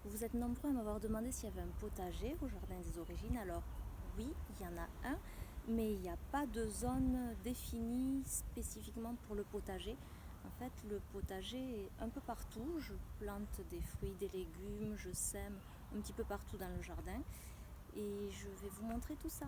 Vous êtes nombreux à m'avoir demandé s'il y avait un potager au Jardin des Origines. Alors oui, il y en a un, mais il n'y a pas de zone définie spécifiquement pour le potager. En fait, le potager est un peu partout. Je plante des fruits, des légumes, je sème un petit peu partout dans le jardin. Et je vais vous montrer tout ça.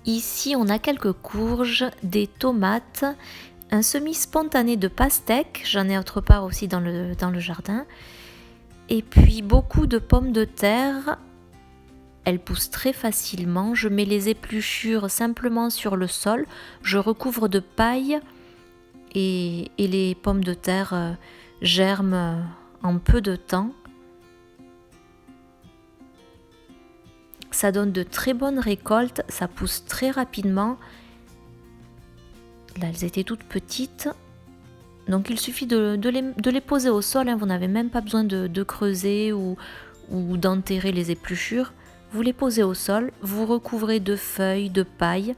Ici, on a quelques courges, des tomates, un semis spontané de pastèques, j'en ai autre part aussi dans le jardin, et puis beaucoup de pommes de terre. Elles poussent très facilement, je mets les épluchures simplement sur le sol, je recouvre de paille et les pommes de terre germent en peu de temps. Ça donne de très bonnes récoltes, ça pousse très rapidement. Là, elles étaient toutes petites. Donc il suffit de les poser au sol, hein. Vous n'avez même pas besoin de creuser ou d'enterrer les épluchures. Vous les posez au sol, vous recouvrez de feuilles, de paille,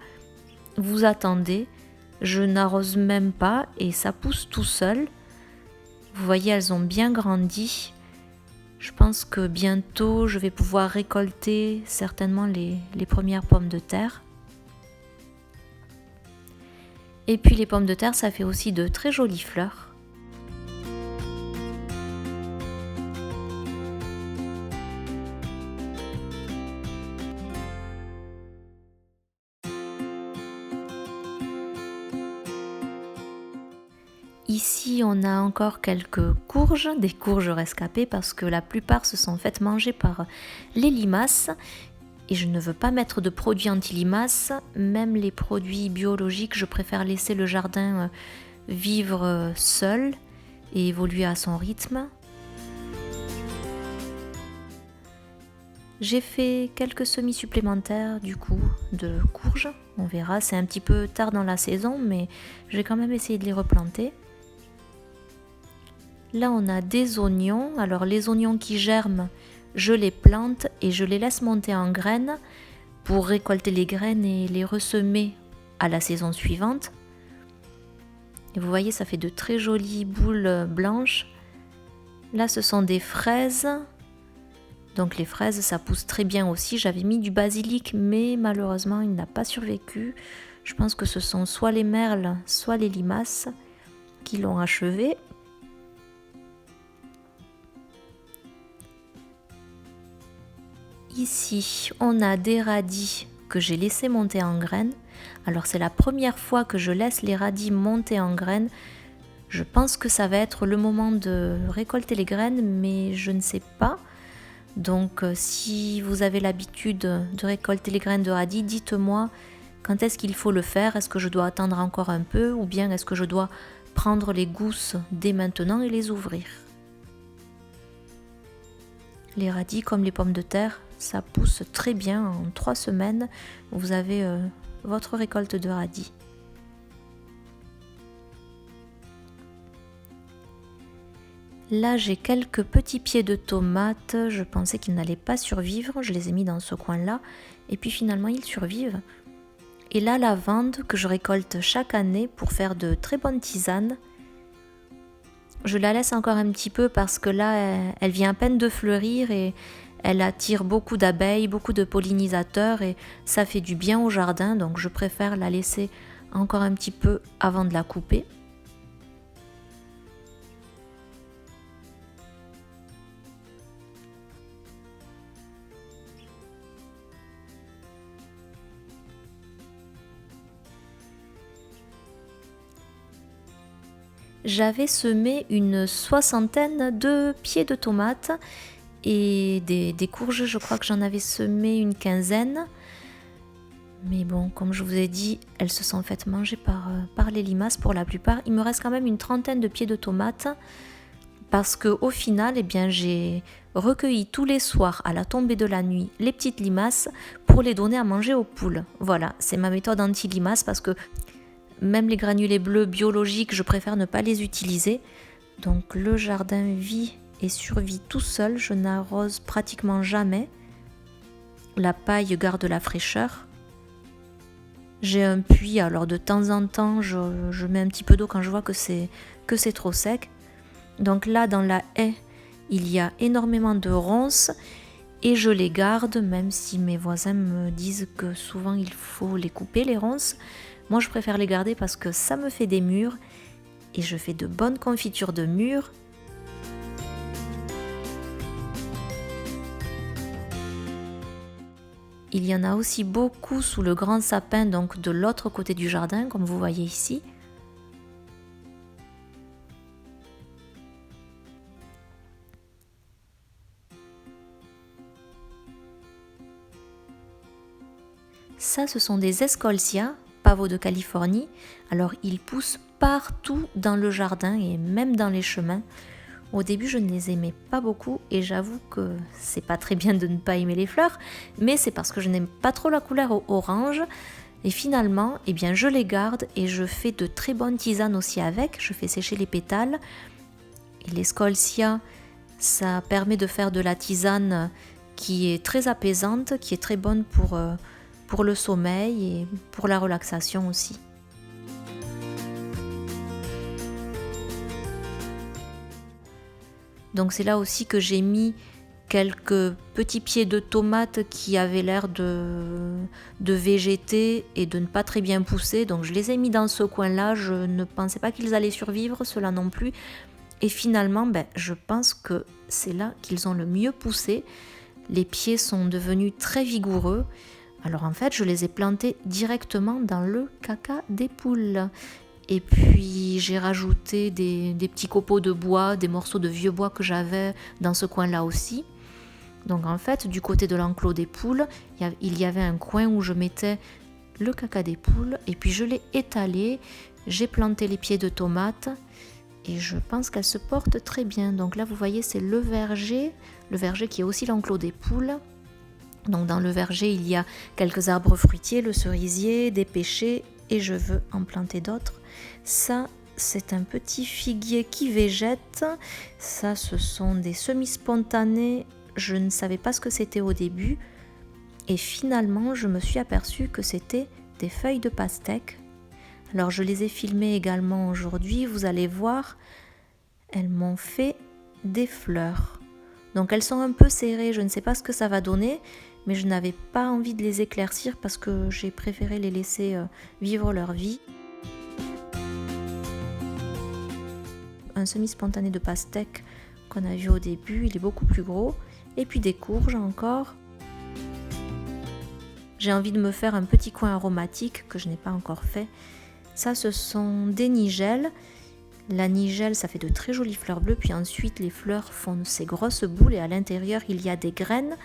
vous attendez. Je n'arrose même pas et ça pousse tout seul. Vous voyez, elles ont bien grandi. Je pense que bientôt je vais pouvoir récolter certainement les premières pommes de terre. Et puis les pommes de terre, ça fait aussi de très jolies fleurs. Ici, on a encore quelques courges, des courges rescapées parce que la plupart se sont faites manger par les limaces. Et je ne veux pas mettre de produits anti-limaces, même les produits biologiques, je préfère laisser le jardin vivre seul et évoluer à son rythme. J'ai fait quelques semis supplémentaires du coup de courges, on verra, c'est un petit peu tard dans la saison, mais j'ai quand même essayé de les replanter. Là on a des oignons, alors les oignons qui germent, je les plante et je les laisse monter en graines pour récolter les graines et les ressemer à la saison suivante. Et vous voyez, ça fait de très jolies boules blanches. Là ce sont des fraises. Donc les fraises, ça pousse très bien aussi. J'avais mis du basilic, mais malheureusement, il n'a pas survécu. Je pense que ce sont soit les merles, soit les limaces qui l'ont achevé. Ici, on a des radis que j'ai laissé monter en graines. Alors c'est la première fois que je laisse les radis monter en graines. Je pense que ça va être le moment de récolter les graines, mais je ne sais pas. Donc si vous avez l'habitude de récolter les graines de radis, dites-moi quand est-ce qu'il faut le faire. Est-ce que je dois attendre encore un peu ou bien est-ce que je dois prendre les gousses dès maintenant et les ouvrir? Les radis, comme les pommes de terre, ça pousse très bien. En 3 semaines, vous avez votre récolte de radis. Là, j'ai quelques petits pieds de tomates. Je pensais qu'ils n'allaient pas survivre. Je les ai mis dans ce coin-là. Et puis finalement, ils survivent. Et la lavande que je récolte chaque année pour faire de très bonnes tisanes. Je la laisse encore un petit peu parce que là, elle vient à peine de fleurir et elle attire beaucoup d'abeilles, beaucoup de pollinisateurs et ça fait du bien au jardin. Donc je préfère la laisser encore un petit peu avant de la couper. J'avais semé une 60aine de pieds de tomates Et des courges, je crois que j'en avais semé une quinzaine. Mais bon, comme je vous ai dit, elles se sont faites manger par les limaces pour la plupart. Il me reste quand même une trentaine de pieds de tomates. Parce qu'au final, eh bien, j'ai recueilli tous les soirs à la tombée de la nuit les petites limaces pour les donner à manger aux poules. Voilà, c'est ma méthode anti-limaces parce que même les granulés bleus biologiques, je préfère ne pas les utiliser. Donc le jardin vit et survit tout seul, je n'arrose pratiquement jamais. La paille garde la fraîcheur. J'ai un puits, alors de temps en temps, je mets un petit peu d'eau quand je vois que c'est trop sec. Donc là, dans la haie, il y a énormément de ronces et je les garde, même si mes voisins me disent que souvent il faut les couper, les ronces. Moi, je préfère les garder parce que ça me fait des mûres et je fais de bonnes confitures de mûres. Il y en a aussi beaucoup sous le grand sapin, donc de l'autre côté du jardin, comme vous voyez ici. Ça, ce sont des Escolcia, pavots de Californie. Alors, ils poussent partout dans le jardin et même dans les chemins. Au début, je ne les aimais pas beaucoup et j'avoue que c'est pas très bien de ne pas aimer les fleurs, mais c'est parce que je n'aime pas trop la couleur orange. Et finalement, eh bien, je les garde et je fais de très bonnes tisanes aussi avec. Je fais sécher les pétales. Et les Escolcia, ça permet de faire de la tisane qui est très apaisante, qui est très bonne pour le sommeil et pour la relaxation aussi. Donc c'est là aussi que j'ai mis quelques petits pieds de tomates qui avaient l'air de végéter et de ne pas très bien pousser. Donc je les ai mis dans ce coin-là, je ne pensais pas qu'ils allaient survivre, ceux-là non plus. Et finalement, je pense que c'est là qu'ils ont le mieux poussé. Les pieds sont devenus très vigoureux. Alors en fait, je les ai plantés directement dans le caca des poules. Et puis j'ai rajouté des petits copeaux de bois, des morceaux de vieux bois que j'avais dans ce coin-là aussi. Donc en fait, du côté de l'enclos des poules, il y avait un coin où je mettais le caca des poules et puis je l'ai étalé. J'ai planté les pieds de tomates et je pense qu'elles se portent très bien. Donc là, vous voyez, c'est le verger qui est aussi l'enclos des poules. Donc dans le verger, il y a quelques arbres fruitiers, le cerisier, des pêchers et je veux en planter d'autres. Ça, c'est un petit figuier qui végète. Ça, ce sont des semis spontanés. Je ne savais pas ce que c'était au début. Et finalement, je me suis aperçue que c'était des feuilles de pastèque. Alors, je les ai filmées également aujourd'hui. Vous allez voir, elles m'ont fait des fleurs. Donc, elles sont un peu serrées. Je ne sais pas ce que ça va donner. Mais je n'avais pas envie de les éclaircir parce que j'ai préféré les laisser vivre leur vie. Un semi-spontané de pastèque qu'on a vu au début, il est beaucoup plus gros. Et puis des courges encore. J'ai envie de me faire un petit coin aromatique que je n'ai pas encore fait. Ça, ce sont des nigelles. La nigelle, ça fait de très jolies fleurs bleues. Puis ensuite, les fleurs font ces grosses boules et à l'intérieur, il y a des graines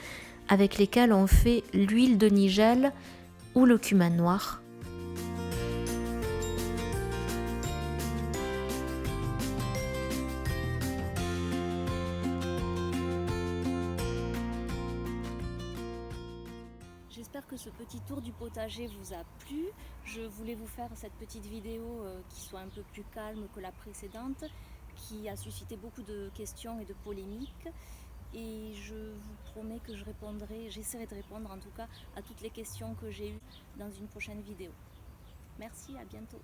avec lesquelles on fait l'huile de nigelle ou le cumin noir. J'espère que ce petit tour du potager vous a plu. Je voulais vous faire cette petite vidéo qui soit un peu plus calme que la précédente, qui a suscité beaucoup de questions et de polémiques. Et je vous promets que j'essaierai de répondre en tout cas à toutes les questions que j'ai eues dans une prochaine vidéo. Merci, à bientôt.